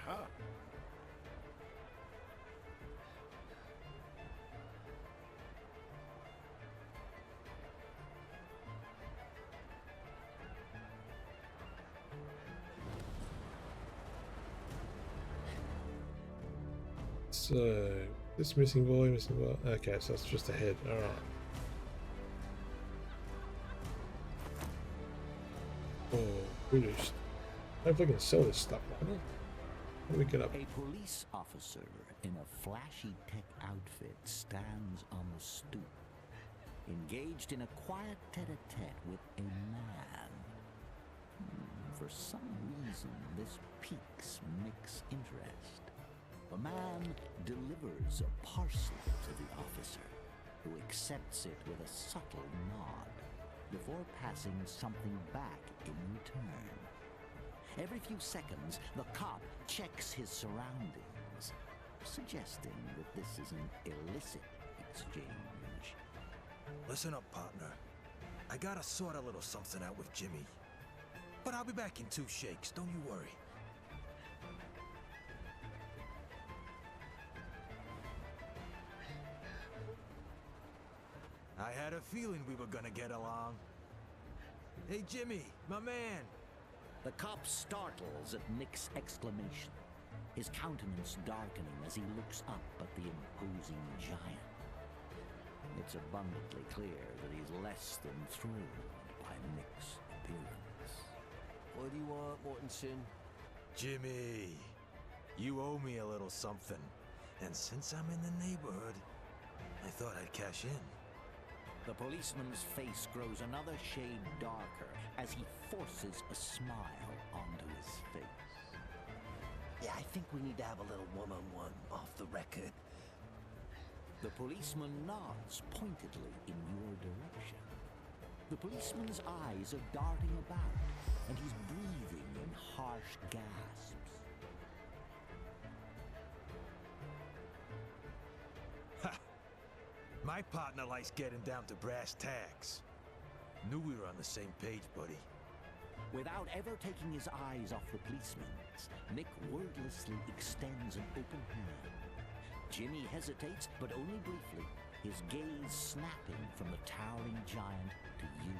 Aha. So this missing volume, missing volume. Okay, so that's just a head. All right. Oh, British. Hopefully I can sell this stuff. How do we get up? A police officer in a flashy tech outfit stands on the stoop, engaged in a quiet tete-a-tete with a man. For some reason, this piques Mick's interest. The man delivers a parcel to the officer, who accepts it with a subtle nod, before passing something back in return. Every few seconds, the cop checks his surroundings, suggesting that this is an illicit exchange. Listen up, partner. I gotta sort a little something out with Jimmy. But I'll be back in 2 shakes, don't you worry. I had a feeling we were gonna get along. Hey, Jimmy, my man. The cop startles at Nick's exclamation, his countenance darkening as he looks up at the imposing giant. It's abundantly clear that he's less than thrilled by Nick's appearance. What do you want, Mortensen? Jimmy, you owe me a little something. And since I'm in the neighborhood, I thought I'd cash in. The policeman's face grows another shade darker as he forces a smile onto his face. Yeah, I think we need to have a little one-on-one off the record. The policeman nods pointedly in your direction. The policeman's eyes are darting about, and he's breathing in harsh gasps. My partner likes getting down to brass tacks. Knew we were on the same page, buddy. Without ever taking his eyes off the policeman's, Nick wordlessly extends an open hand. Jimmy hesitates, but only briefly, his gaze snapping from the towering giant to you,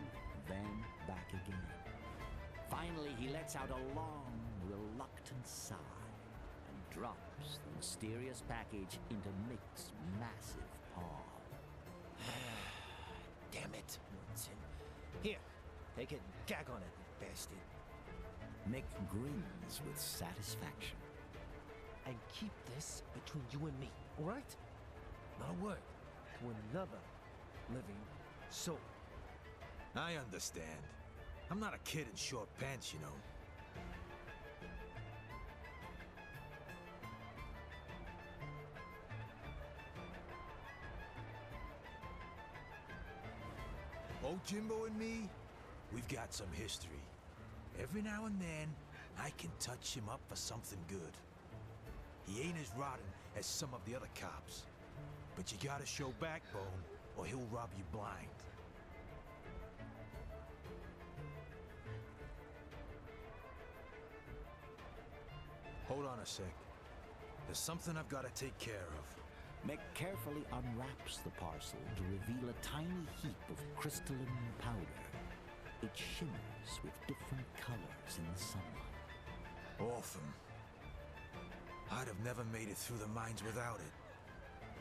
then back again. Finally, he lets out a long, reluctant sigh and drops the mysterious package into Nick's massive palm. Damn it, Mortensen. Here, take it, gag on it, bastard. Nick grins with satisfaction. And keep this between you and me, alright? Not a word to another living soul. I understand. I'm not a kid in short pants, you know. Old Jimbo and me, we've got some history. Every now and then, I can touch him up for something good. He ain't as rotten as some of the other cops. But you gotta show backbone, or he'll rob you blind. Hold on a sec. There's something I've gotta take care of. Meg carefully unwraps the parcel to reveal a tiny heap of crystalline powder. It shimmers with different colors in the sunlight. Awesome. I'd have never made it through the mines without it.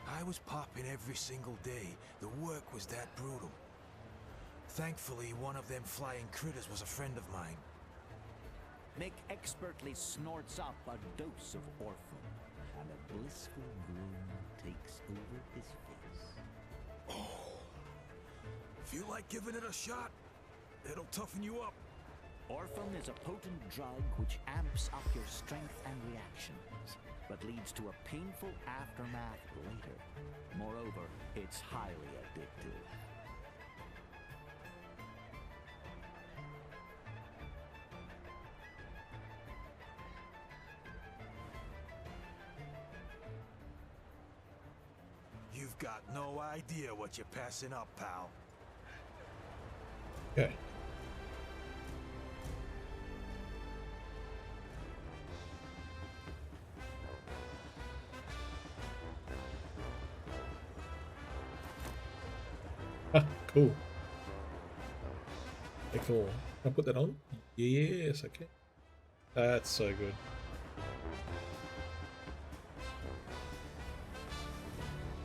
I was popping every single day. The work was that brutal. Thankfully, one of them flying critters was a friend of mine. Meg expertly snorts up a dose of orphan, and a blissful grin takes over his face. Feel like giving it a shot? It'll toughen you up. Orphan is a potent drug which amps up your strength and reactions, but leads to a painful aftermath later. Moreover, it's highly addictive. You've got no idea what you're passing up, pal. Okay. Cool. Okay, cool. Can I put that on? Yes, okay. That's so good.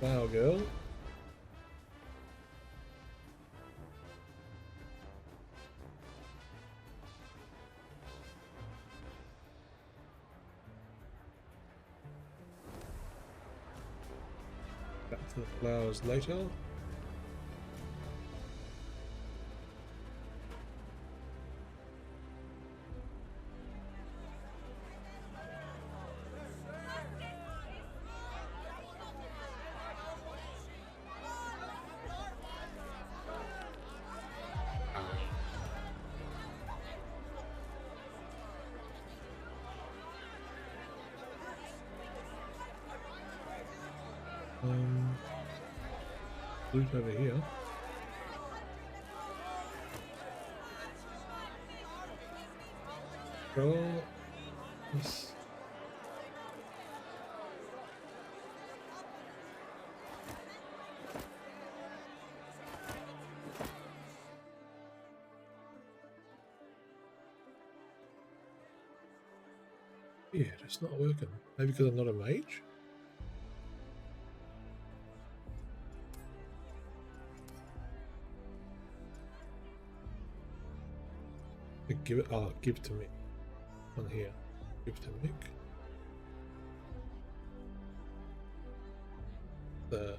Wow, girl. Back to the flowers later. Loot over here. Draw this. Yeah, it's not working. Maybe because I'm not a mage? Give it, give to me. On here. Give to Mick. The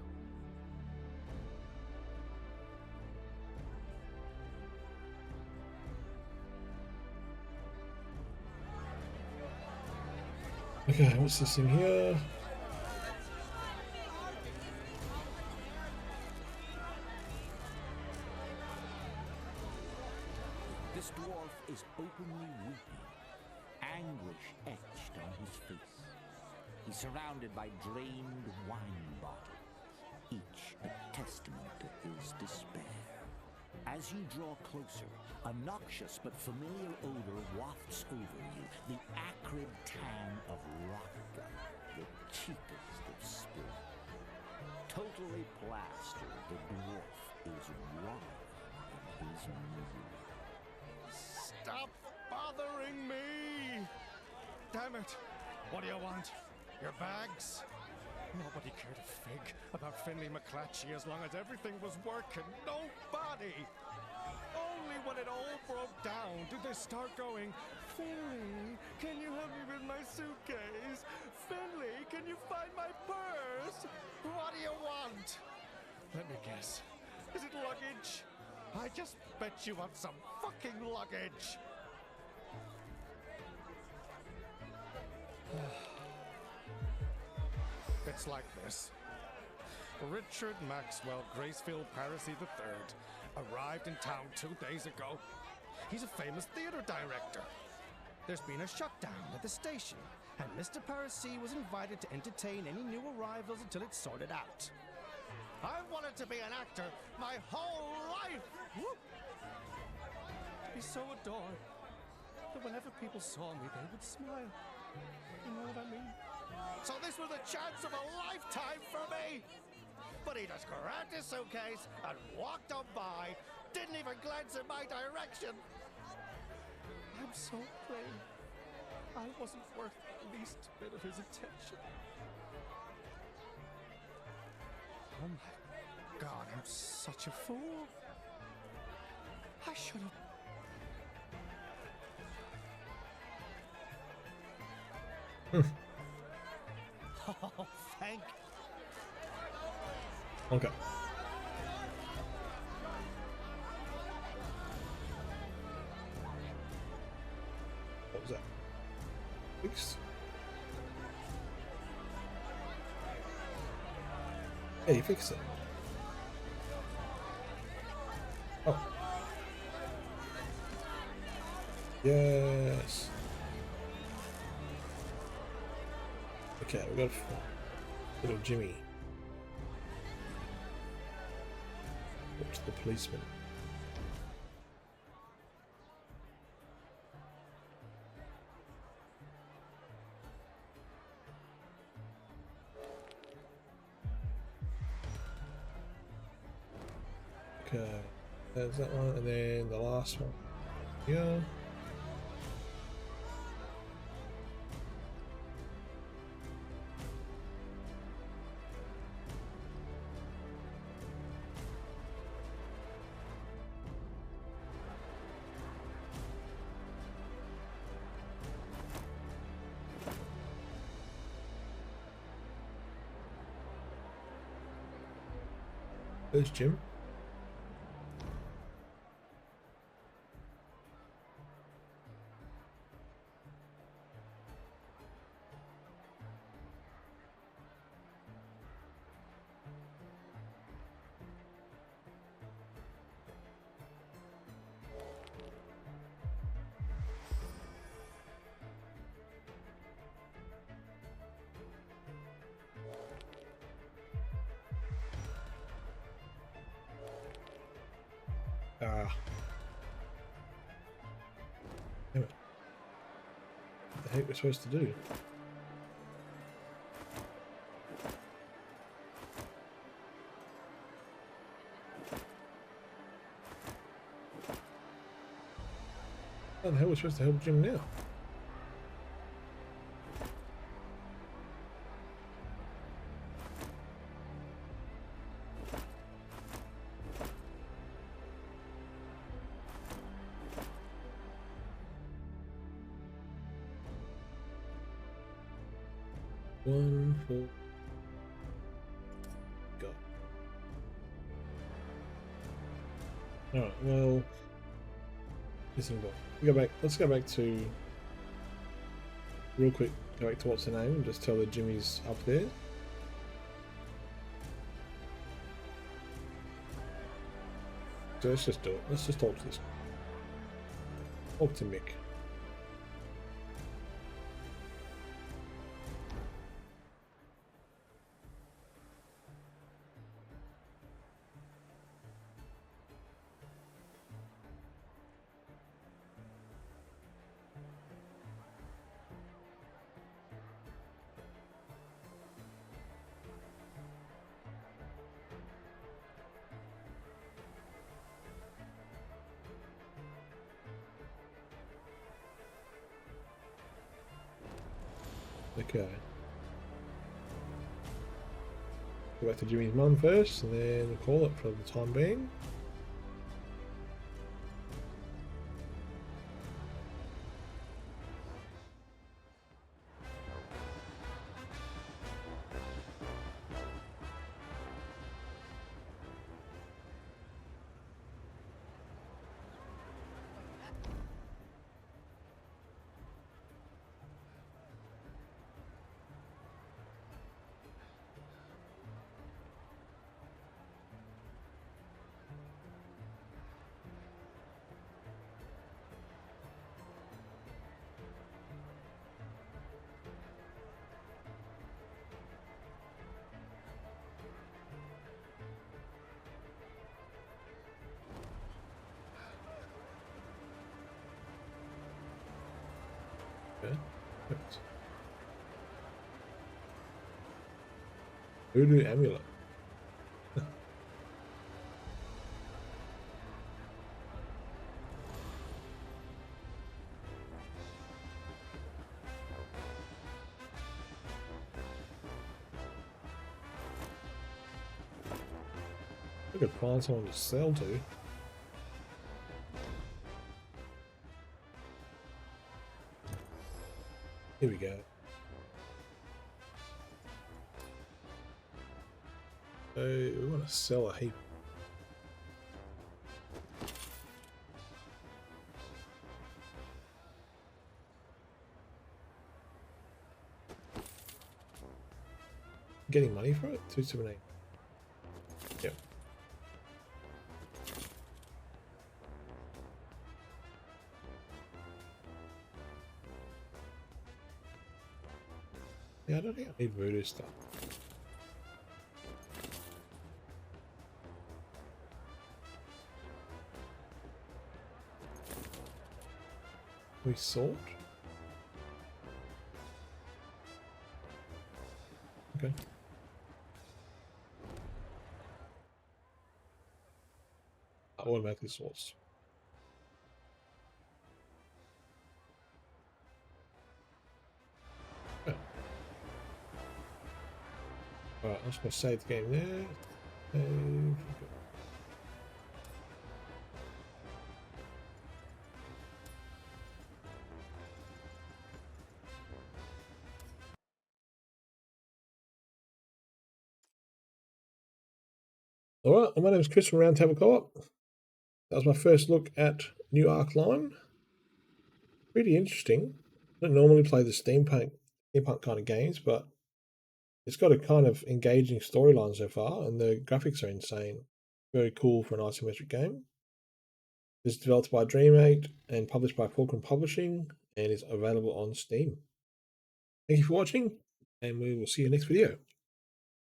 okay, what's this in here? This dwarf is openly weeping, anguish etched on his face. He's surrounded by drained wine bottles, each a testament to his despair. As you draw closer, a noxious but familiar odor wafts over you, the acrid tang of rock gum, the cheapest of spirit. Totally plastered, the dwarf is wallowing in his misery. Stop bothering me! Damn it! What do you want? Your bags? Nobody cared a fig about Finley McClatchy as long as everything was working. Nobody! Only when it all broke down did they start going, Finley, can you help me with my suitcase? Finley, can you find my purse? What do you want? Let me guess. Is it luggage? I just bet you want some fucking luggage. It's like this. Richard Maxwell Gracefield Parisi III arrived in town 2 days ago. He's a famous theater director. There's been a shutdown at the station. and Mr. Parisi was invited to entertain any new arrivals until it's sorted out. I wanted to be an actor my whole life! Whoop. He's so adored that whenever people saw me, they would smile. You know what I mean? So this was the chance of a lifetime for me! But he just grabbed his suitcase and walked on by, didn't even glance in my direction. I'm so afraid I wasn't worth the least bit of his attention. Oh my God, I'm such a fool. I should have... Oh, thank... Okay. What was that? Fixed? Yeah, you fixed it. Oh. Yes. Okay, we got little Jimmy. Watch the policeman. Okay, there's that one, and then the last one. Yeah. Where's Jim? Ah. Damn it. What the heck we're supposed to do? How the hell are we supposed to help Jim now? One, four. Go. Alright, well. Listen, go back. Let's go back to. Real quick, go back to what's her name and just tell her Jimmy's up there. So let's just do it. Let's just talk to this. Talk to Mick. Okay. Go back to Jimmy's mum first, and then we'll call it for the time being. Okay. Perfect. Voodoo amulet. I could find someone to sell to. Here we go. So we want to sell a heap. Getting money for it? 278. Yep. Yeah, I don't think I need voodoo stuff. We sort? Okay. Automatically sorts. Oh. Alright, I'm just going to save the game there. Save. Alright, my name is Chris from Roundtable Co-Op. That was my first look at new Arcane. Pretty interesting. I don't normally play the steampunk kind of games, but it's got a kind of engaging storyline so far, and the graphics are insane. Very cool for an isometric game. It's developed by Dream8 and published by Fulcrum Publishing, and is available on Steam. Thank you for watching, and we will see you next video.